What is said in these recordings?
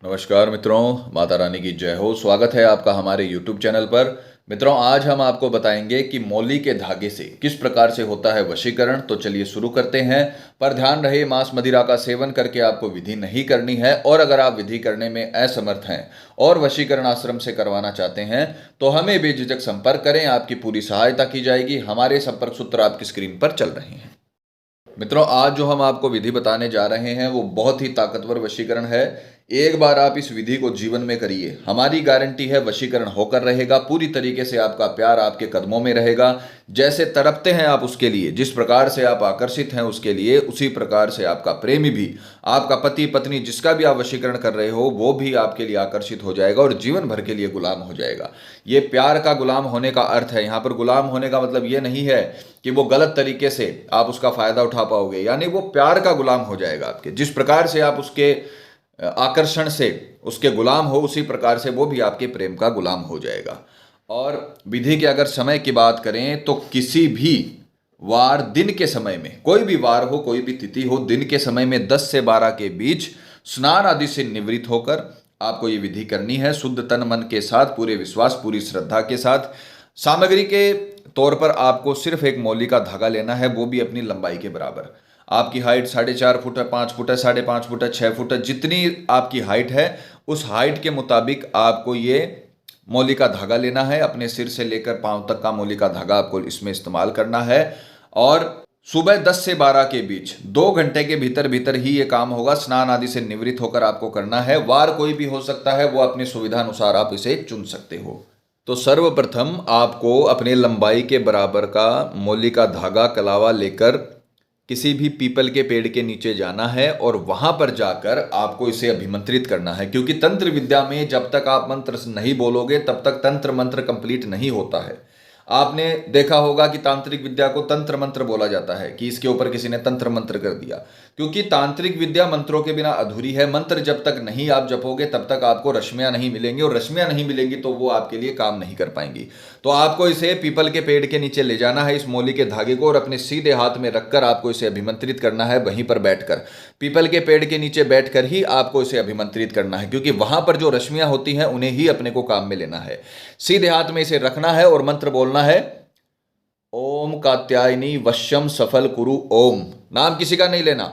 नमस्कार मित्रों, माता रानी की जय हो। स्वागत है आपका हमारे YouTube चैनल पर। मित्रों, आज हम आपको बताएंगे कि मौली के धागे से किस प्रकार से होता है वशीकरण। तो चलिए शुरू करते हैं। पर ध्यान रहे, मांस मदिरा का सेवन करके आपको विधि नहीं करनी है। और अगर आप विधि करने में असमर्थ हैं और वशीकरण आश्रम से करवाना चाहते हैं तो हमें बेझिझक संपर्क करें, आपकी पूरी सहायता की जाएगी। हमारे संपर्क सूत्र आपकी स्क्रीन पर चल रहे हैं। मित्रों, आज जो हम आपको विधि बताने जा रहे हैं वो बहुत ही ताकतवर वशीकरण है। एक बार आप इस विधि को जीवन में करिए, हमारी गारंटी है वशीकरण होकर रहेगा। पूरी तरीके से आपका प्यार आपके कदमों में रहेगा। जैसे तड़पते हैं आप उसके लिए, जिस प्रकार से आप आकर्षित हैं उसके लिए, उसी प्रकार से आपका प्रेमी भी, आपका पति पत्नी जिसका भी आप वशीकरण कर रहे हो वो भी आपके लिए आकर्षित हो जाएगा और जीवन भर के लिए गुलाम हो जाएगा। ये प्यार का गुलाम होने का अर्थ है। यहाँ पर गुलाम होने का मतलब ये नहीं है कि वो गलत तरीके से आप उसका फायदा उठा पाओगे, यानी वो प्यार का गुलाम हो जाएगा आपके। जिस प्रकार से आप उसके आकर्षण से उसके गुलाम हो, उसी प्रकार से वो भी आपके प्रेम का गुलाम हो जाएगा। और विधि के अगर समय की बात करें तो किसी भी वार दिन के समय में, कोई भी वार हो, कोई भी तिथि हो, दिन के समय में 10 से 12 के बीच स्नान आदि से निवृत्त होकर आपको ये विधि करनी है। शुद्ध तन मन के साथ, पूरे विश्वास, पूरी श्रद्धा के साथ। सामग्री के तौर पर आपको सिर्फ एक मौली का धागा लेना है, वो भी अपनी लंबाई के बराबर। आपकी हाइट 4.5 फुट है, 5 फुट है, 5.5 फुट है, 6 फुट है, जितनी आपकी हाइट है उस हाइट के मुताबिक आपको ये मौली का धागा लेना है। अपने सिर से लेकर पांव तक का मौली का धागा आपको इसमें इस्तेमाल करना है। और सुबह 10 से 12 के बीच 2 घंटे के भीतर भीतर ही ये काम होगा। स्नान आदि से निवृत्त होकर आपको करना है। वार कोई भी हो सकता है, वो अपनी सुविधा अनुसार आप इसे चुन सकते हो। तो सर्वप्रथम आपको अपने लंबाई के बराबर का मौली का धागा कलावा लेकर किसी भी पीपल के पेड़ के नीचे जाना है और वहां पर जाकर आपको इसे अभिमंत्रित करना है। क्योंकि तंत्र विद्या में जब तक आप मंत्र नहीं बोलोगे तब तक तंत्र मंत्र कंप्लीट नहीं होता है। आपने देखा होगा कि तांत्रिक विद्या को तंत्र मंत्र बोला जाता है, कि इसके ऊपर किसी ने तंत्र मंत्र कर दिया, क्योंकि तांत्रिक विद्या मंत्रों के बिना अधूरी है। मंत्र जब तक नहीं आप जपोगे तब तक आपको रश्मियां नहीं मिलेंगी, और रश्मियां नहीं मिलेंगी तो वो आपके लिए काम नहीं कर पाएंगी। तो आपको इसे पीपल के पेड़ के नीचे ले जाना है, इस मौली के धागे को, और अपने सीधे हाथ में रखकर आपको इसे अभिमंत्रित करना है। वहीं पर बैठकर, पीपल के पेड़ के नीचे बैठकर ही आपको इसे अभिमंत्रित करना है, क्योंकि वहां पर जो रश्मियां होती हैं उन्हें ही अपने को काम में लेना है। सीधे हाथ में इसे रखना है और मंत्र बोलना है, ओम कात्यायनी वश्यम सफल कुरु ओम। नाम किसी का नहीं लेना।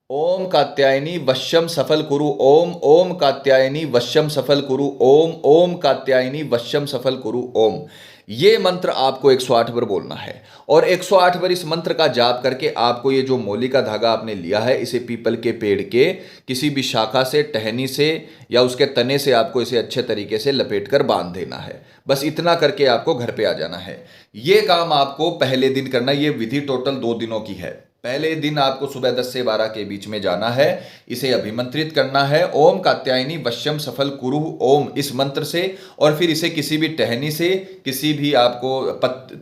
ओम कात्यायनी वश्यम सफल कुरु ओम, ओम कात्यायनी वश्यम सफल कुरु ओम, ओम कात्यायनी वश्यम सफल कुरु ओम। ये मंत्र आपको 108 बार बोलना है। और 108 बार इस मंत्र का जाप करके आपको ये जो मौली का धागा आपने लिया है, इसे पीपल के पेड़ के किसी भी शाखा से, टहनी से या उसके तने से आपको इसे अच्छे तरीके से लपेट कर बांध देना है। बस इतना करके आपको घर पे आ जाना है। ये काम आपको पहले दिन करना है। ये विधि टोटल 2 दिनों की है। पहले दिन आपको सुबह 10 से 12 के बीच में जाना है, इसे अभिमंत्रित करना है ओम कात्यायनी वश्यम सफल कुरु ओम इस मंत्र से, और फिर इसे किसी भी टहनी से, किसी भी आपको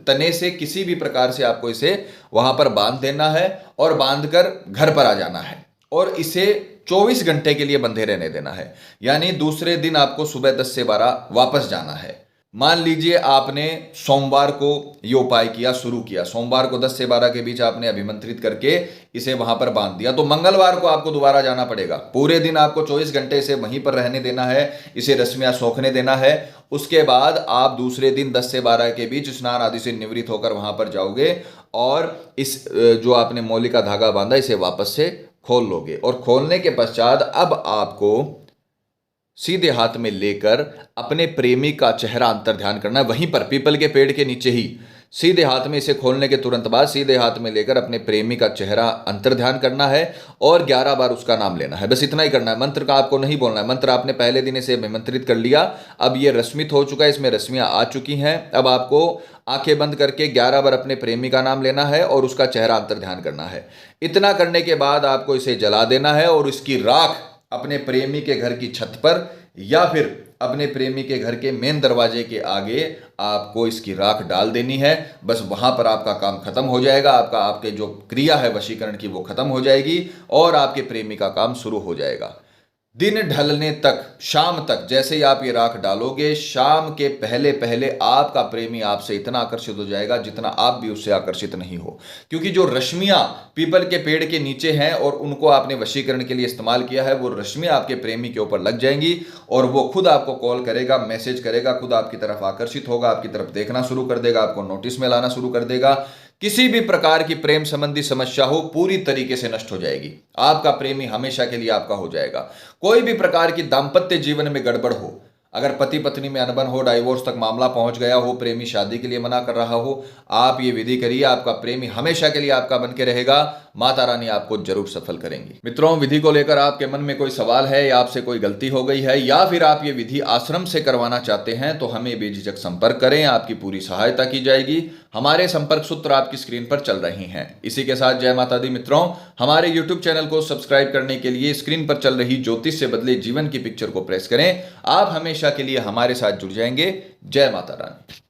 तने से, किसी भी प्रकार से आपको इसे वहां पर बांध देना है और बांधकर घर पर आ जाना है। और इसे 24 घंटे के लिए बंधे रहने देना है, यानी दूसरे दिन आपको सुबह 10 से 12 वापस जाना है। मान लीजिए आपने सोमवार को ये उपाय किया, शुरू किया, सोमवार को 10 से 12 के बीच आपने अभिमंत्रित करके इसे वहां पर बांध दिया, तो मंगलवार को आपको दोबारा जाना पड़ेगा। पूरे दिन आपको 24 घंटे इसे वहीं पर रहने देना है, इसे रश्मियां सोखने देना है। उसके बाद आप दूसरे दिन 10 से 12 के बीच स्नान आदि से निवृत्त होकर वहां पर जाओगे और इस जो आपने मौली का धागा बांधा इसे वापस से खोल लोगे। और खोलने के पश्चात अब आपको सीधे हाथ में लेकर अपने प्रेमी का चेहरा अंतर ध्यान करना है, वहीं पर पीपल के पेड़ के नीचे ही। सीधे हाथ में इसे खोलने के तुरंत बाद सीधे हाथ में लेकर अपने प्रेमी का चेहरा अंतर ध्यान करना है और 11 बार उसका नाम लेना है। बस इतना ही करना है। मंत्र का आपको नहीं बोलना है। मंत्र आपने पहले दिन इसे अभिमंत्रित कर लिया, अब ये रश्मित हो चुका है, इसमें रश्मियां आ चुकी हैं। अब आपको आंखें बंद करके 11 बार अपने प्रेमी का नाम लेना है और उसका चेहरा अंतर ध्यान करना है। इतना करने के बाद आपको इसे जला देना है और इसकी राख अपने प्रेमी के घर की छत पर या फिर अपने प्रेमी के घर के मेन दरवाजे के आगे आपको इसकी राख डाल देनी है। बस वहां पर आपका काम खत्म हो जाएगा। आपके जो क्रिया है वशीकरण की वो खत्म हो जाएगी और आपके प्रेमी का काम शुरू हो जाएगा। दिन ढलने तक, शाम तक, जैसे ही आप ये राख डालोगे, शाम के पहले पहले आपका प्रेमी आपसे इतना आकर्षित हो जाएगा जितना आप भी उससे आकर्षित नहीं हो। क्योंकि जो रश्मियां पीपल के पेड़ के नीचे हैं और उनको आपने वशीकरण के लिए इस्तेमाल किया है, वो रश्मियां आपके प्रेमी के ऊपर लग जाएंगी और वो खुद आपको कॉल करेगा, मैसेज करेगा, खुद आपकी तरफ आकर्षित होगा, आपकी तरफ देखना शुरू कर देगा, आपको नोटिस में लाना शुरू कर देगा। किसी भी प्रकार की प्रेम संबंधी समस्या हो, पूरी तरीके से नष्ट हो जाएगी। आपका प्रेमी हमेशा के लिए आपका हो जाएगा। कोई भी प्रकार की दाम्पत्य जीवन में गड़बड़ हो, अगर पति पत्नी में अनबन हो, डाइवोर्स तक मामला पहुंच गया हो, प्रेमी शादी के लिए मना कर रहा हो, आप ये विधि करिए, आपका प्रेमी हमेशा के लिए आपका बन के रहेगा। माता रानी आपको जरूर सफल करेंगी। मित्रों, विधि को लेकर आपके मन में कोई सवाल है या आपसे कोई गलती हो गई है या फिर आप ये विधि आश्रम से करवाना चाहते हैं तो हमें बेझिझक संपर्क करें, आपकी पूरी सहायता की जाएगी। हमारे संपर्क सूत्र आपकी स्क्रीन पर चल रही हैं। इसी के साथ जय माता दी मित्रों, हमारे YouTube चैनल को सब्सक्राइब करने के लिए स्क्रीन पर चल रही ज्योतिष से बदले जीवन की पिक्चर को प्रेस करें। आप हमेशा के लिए हमारे साथ जुड़ जाएंगे। जय माता रानी।